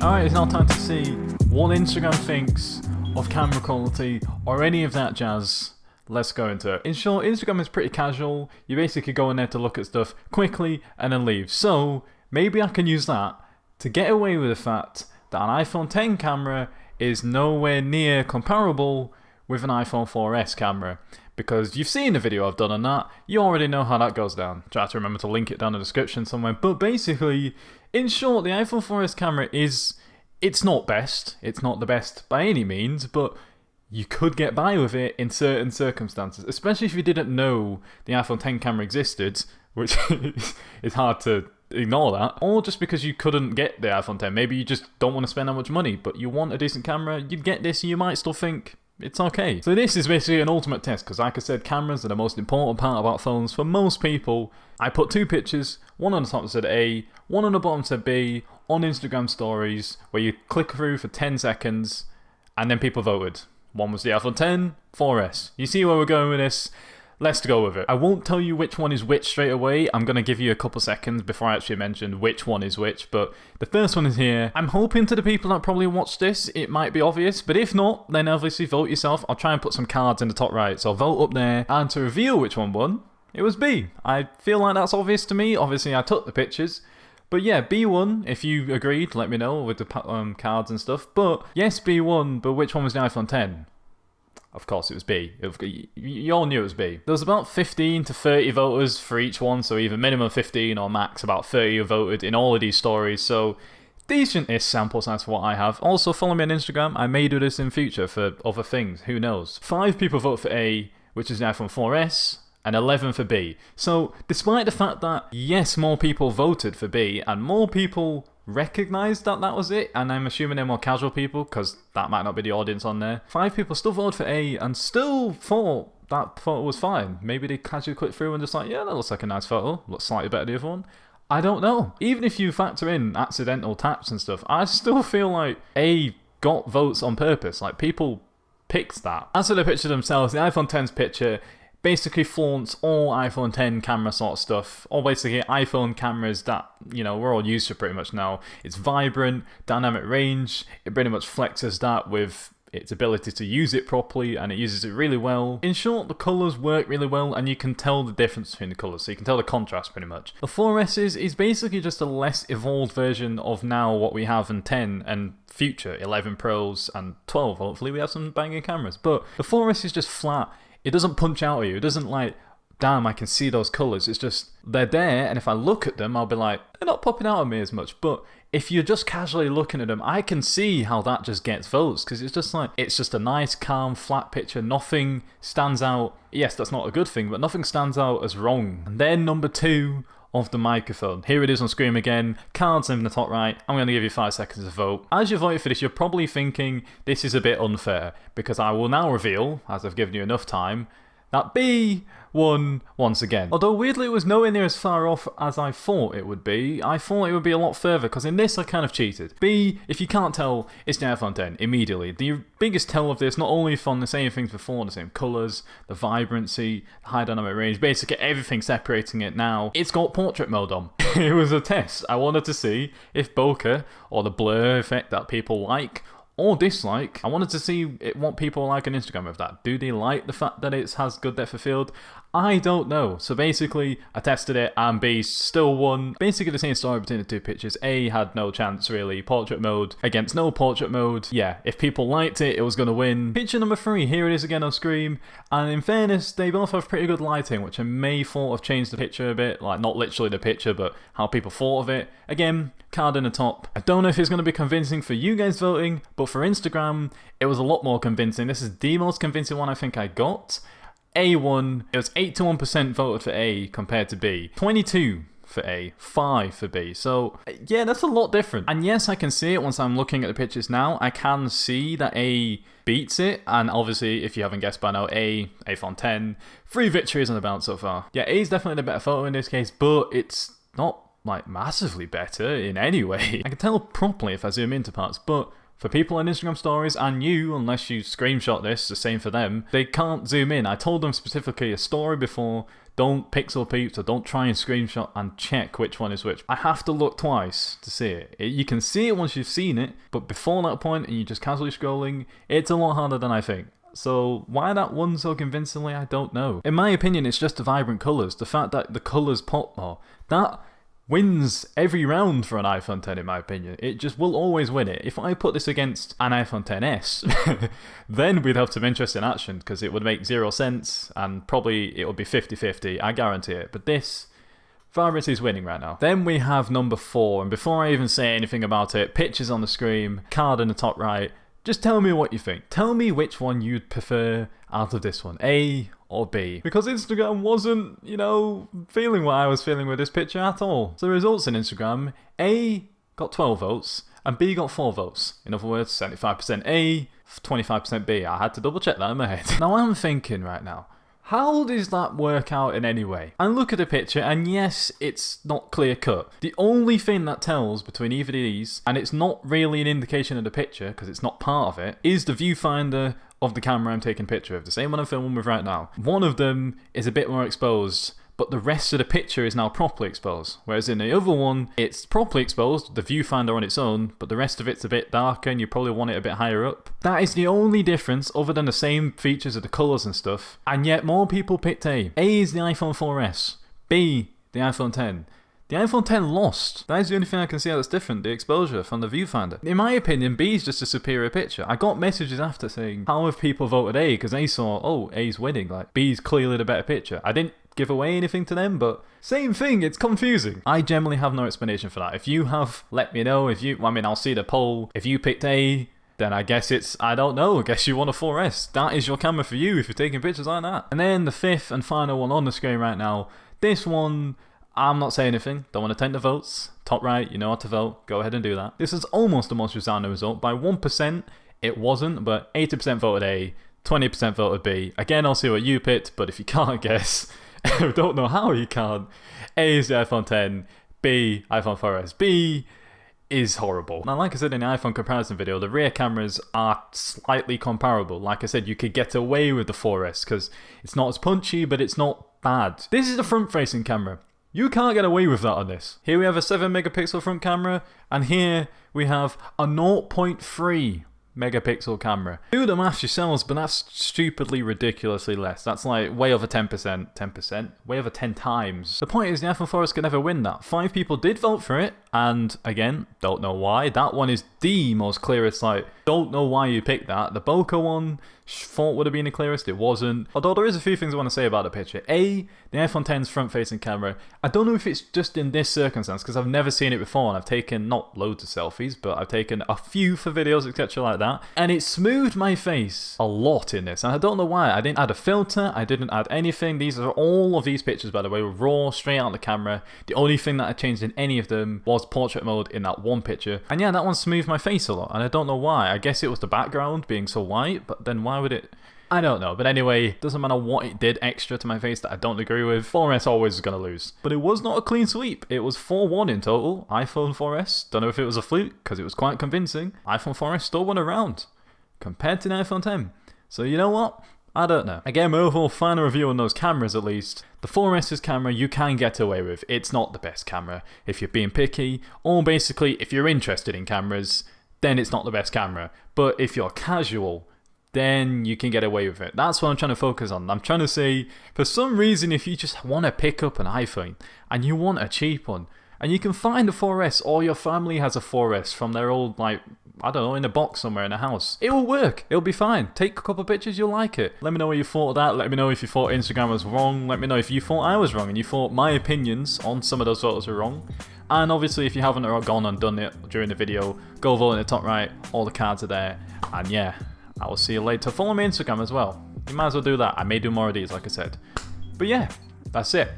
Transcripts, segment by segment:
Alright, it's now time to see what Instagram thinks of camera quality or any of that jazz. Let's go into it. In short, Instagram is pretty casual. You basically go in there to look at stuff quickly and then leave. So maybe I can use that to get away with the fact that an iPhone X camera is nowhere near comparable with an iPhone 4S camera. Because you've seen the video I've done on that, you already know how that goes down. Try to remember to link it down in the description somewhere. But basically, in short, the iPhone 4S camera it's not best. It's not the best by any means, but you could get by with it in certain circumstances. Especially if you didn't know the iPhone X camera existed, which is hard to ignore that. Or just because you couldn't get the iPhone X. Maybe you just don't want to spend that much money, but you want a decent camera, you'd get this, you might still think it's okay. So this is basically an ultimate test, because like I said, cameras are the most important part about phones for most people. I put two pictures, one on the top that said A, one on the bottom said B, on Instagram stories, where you click through for 10 seconds, and then people voted. One was the iPhone X, 4S. You see where we're going with this? Let's go with it. I won't tell you which one is which straight away. I'm going to give you a couple seconds before I actually mention which one is which, but the first one is here. I'm hoping to the people that probably watch this, it might be obvious, but if not, then obviously vote yourself. I'll try and put some cards in the top right, so vote up there. And to reveal which one won, it was B. I feel like that's obvious to me. Obviously, I took the pictures. But yeah, B won. If you agreed, let me know with the cards and stuff. But yes, B won, but which one was the iPhone X? Of course, it was B. You all knew it was B. There was about 15 to 30 voters for each one, so either minimum 15 or max about 30 who voted in all of these stories, so decent-ish sample size for what I have. Also, follow me on Instagram. I may do this in future for other things. Who knows? 5 people vote for A, which is the iPhone 4S, and 11 for B. So, despite the fact that, yes, more people voted for B, and more people recognised that that was it, and I'm assuming they're more casual people, because that might not be the audience on there. 5 people still voted for A, and still thought that photo was fine. Maybe they casually clicked through and just like, yeah, that looks like a nice photo, looks slightly better than the other one. I don't know. Even if you factor in accidental taps and stuff, I still feel like A got votes on purpose. Like, people picked that. As for the picture themselves, the iPhone X's picture basically flaunts all iPhone X camera sort of stuff, or basically iPhone cameras that, you know, we're all used to pretty much now. It's vibrant, dynamic range, it pretty much flexes that with its ability to use it properly, and it uses it really well. In short, the colours work really well, and you can tell the difference between the colours, so you can tell the contrast pretty much. The 4S is basically just a less evolved version of now what we have in 10 and future 11 Pros and 12. Hopefully we have some banging cameras, but the 4S is just flat. It doesn't punch out at you. It doesn't like, damn, I can see those colours. It's just, they're there, and if I look at them, I'll be like, they're not popping out at me as much. But if you're just casually looking at them, I can see how that just gets votes, because it's just like, it's just a nice, calm, flat picture. Nothing stands out. Yes, that's not a good thing, but nothing stands out as wrong. And then number 2 of the microphone. Here it is on screen again. Cards in the top right. I'm going to give you 5 seconds to vote. As you vote for this, you're probably thinking this is a bit unfair, because I will now reveal, as I've given you enough time, that B won once again. Although weirdly it was nowhere near as far off as I thought it would be. I thought it would be a lot further, because in this I kind of cheated. B, if you can't tell, it's the iPhone X immediately. The biggest tell of this, not only from the same things before, the same colours, the vibrancy, the high dynamic range, basically everything separating it now, it's got portrait mode on. It was a test. I wanted to see if bokeh, or the blur effect that people like, or dislike. I wanted to see what people like on Instagram with that. Do they like the fact that it has good depth of field? I don't know. So basically, I tested it and B still won. Basically the same story between the two pictures. A had no chance really. Portrait mode against no portrait mode. Yeah, if people liked it, it was going to win. Picture number 3, here it is again on screen. And in fairness, they both have pretty good lighting, which I may thought have changed the picture a bit. Like, not literally the picture, but how people thought of it. Again, card in the top. I don't know if it's going to be convincing for you guys voting, but for Instagram, it was a lot more convincing. This is the most convincing one I think I got. A won. It was 81% voted for A compared to B. 22 for A, 5 for B. So yeah, that's a lot different. And yes, I can see it once I'm looking at the pictures now. I can see that A beats it. And obviously, if you haven't guessed by now, A, iPhone X, 3 victories on the bounce so far. Yeah, A is definitely the better photo in this case, but it's not like massively better in any way. I can tell properly if I zoom into parts, but for people on Instagram stories, and you, unless you screenshot this, the same for them, they can't zoom in. I told them specifically a story before, Don't pixel peep, so don't try and screenshot and check which one is which. I have to look twice to see it. You can see it once you've seen it, but before that point and you're just casually scrolling, it's a lot harder than I think. So why that one so convincingly, I don't know. In my opinion, it's just the vibrant colours. The fact that the colours pop more. That wins every round for an iPhone 10 in my opinion. It just will always win it. If I put this against an iPhone 10s, then we'd have some interesting action because it would make 0 sense and probably it would be 50-50, I guarantee it. But this virus is winning right now. Then we have number 4, and before I even say anything about it, pictures on the screen, card in the top right, just tell me what you think. Tell me which one you'd prefer out of this one, A or B. Because Instagram wasn't, feeling what I was feeling with this picture at all. So the results in Instagram, A got 12 votes and B got 4 votes. In other words, 75% A, 25% B. I had to double check that in my head. Now I'm thinking right now, how does that work out in any way? I look at the picture and yes, it's not clear cut. The only thing that tells between either of these, and it's not really an indication of the picture because it's not part of it, is the viewfinder of the camera I'm taking a picture of. The same one I'm filming with right now. One of them is a bit more exposed, but the rest of the picture is now properly exposed. Whereas in the other one, it's properly exposed, the viewfinder on its own, but the rest of it's a bit darker and you probably want it a bit higher up. That is the only difference other than the same features of the colours and stuff. And yet more people picked A. A is the iPhone 4S. B, the iPhone 10. The iPhone 10 lost. That is the only thing I can see that's different, the exposure from the viewfinder. In my opinion, B is just a superior picture. I got messages after saying, how have people voted A? Because A saw, oh, A's winning, like B's clearly the better picture. I didn't give away anything to them, but same thing, it's confusing. I generally have no explanation for that. If you have, let me know. I'll see the poll. If you picked A, then I guess it's, I don't know, I guess you want a 4S. That is your camera for you if you're taking pictures like that. And then the 5th and final one on the screen right now, this one, I'm not saying anything, don't want to tempt the votes. Top right, you know how to vote, go ahead and do that. This is almost the most resounding result. By 1%, it wasn't, but 80% voted A, 20% voted B. Again, I'll see what you picked, but if you can't guess, I don't know how you can't. A is the iPhone 10, B, iPhone 4S. B is horrible. Now, like I said in the iPhone comparison video, the rear cameras are slightly comparable. Like I said, you could get away with the 4S because it's not as punchy, but it's not bad. This is the front-facing camera. You can't get away with that on this. Here we have a 7 megapixel front camera, and here we have a 0.3 megapixel camera. Do the maths yourselves, but that's stupidly ridiculously less. That's like way over 10%. 10%? Way over 10 times. The point is the iPhone 4S can never win that. 5 people did vote for it, and again, don't know why. That one is the most clearest, like, don't know why you picked that. The bokeh one, thought would have been the clearest, it wasn't. Although there is a few things I want to say about the picture. A, the iPhone 10's front-facing camera. I don't know if it's just in this circumstance, because I've never seen it before, and I've taken, not loads of selfies, but I've taken a few for videos, etc. like that. And it smoothed my face a lot in this, and I don't know why. I didn't add a filter, I didn't add anything. All of these pictures, by the way, were raw, straight out of the camera. The only thing that I changed in any of them was portrait mode in that one picture. And yeah, that one smoothed my face a lot, and I don't know why. I guess it was the background being so white, but then why would it? I don't know, but anyway, doesn't matter what it did extra to my face that I don't agree with. 4S always is going to lose. But it was not a clean sweep. It was 4-1 in total. iPhone 4S, don't know if it was a fluke, because it was quite convincing. iPhone 4S still won a round, compared to the iPhone 10. So you know what? I don't know. Again, my overall final review on those cameras at least. The 4S's camera you can get away with. It's not the best camera if you're being picky, or basically if you're interested in cameras, then it's not the best camera. But if you're casual, then you can get away with it. That's what I'm trying to focus on. I'm trying to say, for some reason, if you just want to pick up an iPhone and you want a cheap one, and you can find a 4S, or your family has a 4S from their old, like, I don't know, in a box somewhere in a house, it will work. It'll be fine. Take a couple of pictures, you'll like it. Let me know what you thought of that. Let me know if you thought Instagram was wrong. Let me know if you thought I was wrong and you thought my opinions on some of those photos were wrong. And obviously, if you haven't gone and done it during the video, go vote in the top right. All the cards are there. And yeah, I will see you later. Follow me on Instagram as well. You might as well do that. I may do more of these, like I said. But yeah, that's it.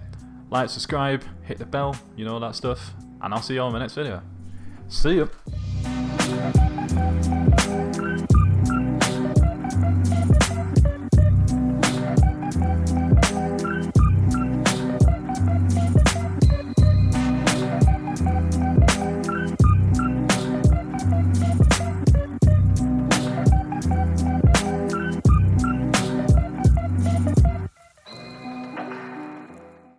Like, subscribe, hit the bell, you know, that stuff. And I'll see you all in my next video. See ya.